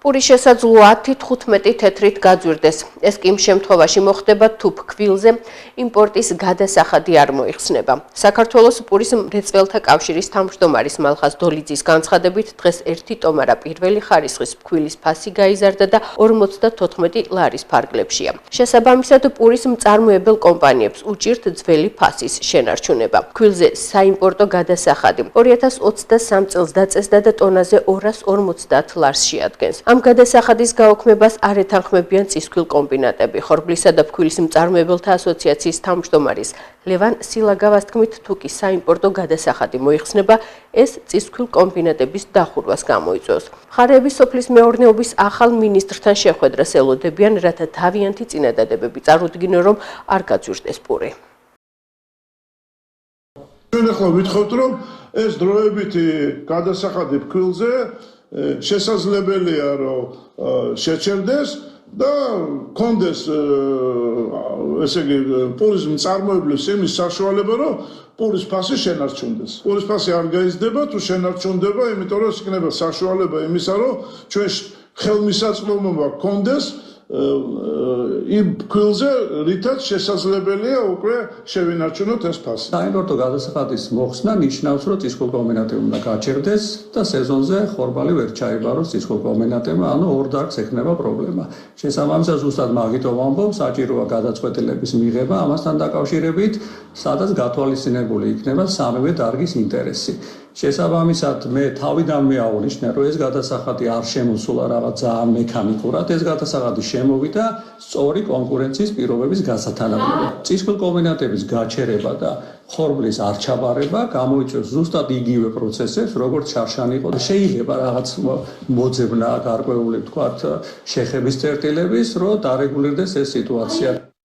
პურის შესაძლოა 10-15 თეთრით გაძვირდეს. ეს კი იმ შემთხვევაში მოხდება, თუ ფქვილზე იმპორტის გადასახადი არ მოიხსნება. საქართველოს პურის მრეწველთა კავშირის თავმჯდომარის მალხაზ დოლიძის განცხადებით, დღეს 1 ტომარა პირველი ხარისხის ფქვილის ფასი გაიზარდა და 54 ლარის ფარგლებშია. შესაბამისად, პურის მწარმოებელ კომპანიებს უჭირთ ძველი ფასის შენარჩუნება. ფქვილზე საიმპორტო გადასახადი 2023 წელს დაწესდა და ტონაზე 250 ლარს შეადგენს. ამ გადასახადის გაუქმებას არ ეთანხმებიან წისქვილ კომბინატები. ხორბლისა და ფქვილის მწარმოებელთა ასოციაციის თავმჯდომარის ლევან სილაგავას თქმით, თუ კი საიმპორტო გადასახადი მოიხსნება, ეს წისქვილ კომბინატების დახურვას გამოიწვევს. მხარეები სოფლის მეურნეობის ახალ მინისტრთან შეხვედრას ელოდებიან, რათა თავიანთი წინადადებები წარუდგინონ, რომ არ გაძვირდეს პური. ჩვენ ახლა ვითხოვთ, რომ ეს დროებითი გადასახადი ფქვილზე შესაძლებელია, რომ შეჩერდეს და კონდეს ესე იგი პურის მწარმოებლის იმის საშუალება, რომ პურის ფასი შენარჩუნდეს. პურის ფასი არ გაიზრდება, თუ შენარჩუნდება, იმიტომ რომ იქნება საშუალება იმისა, რომ ჩვენ ხელმისაწვდომობა კონდეს იმ ფქვილზე, რითაც შესაძლებელია უკვე შევინარჩუნოთ ეს ფასი. საიმპორტო გადასახადის მოხსნა ნიშნავს, რომ წისქვილ კომბინატები უნდა გაჩერდეს და სეზონზე ხორბალი ვერ ჩაიბაროს წისქვილ კომბინატებმა, ანუ ორ დარგს ექნება პრობლემა. შესაბამისად, ზუსტად მაგითო ვამბობ, საჭიროა გადაწყვეტილების მიღება ამასთან დაკავშირებით, სადაც გათვალისწინებული იქნება სამივე დარგის ინტერესი. შესაბამისად, მე თავიდანვე აღნიშნე, რომ ეს გადასახადი არ შემოსულა რაღაც ძალიან მექანიკურად, ეს გადასახადი შემოვიდა სწორი კონკურენციის პირობების გასათანაბრებლად. წისქვილ კომბინატების გაჩერება და ხორბლის არ ჩაბარება გამოიწვევს ზუსტად იგივე პროცესებს, როგორც შარშანი იყო. შეიძლება რაღაც მოძებნა გარკვეული, თქვათ, შეხების წერტილების, რომ დარეგულირდეს ეს სიტუაცია.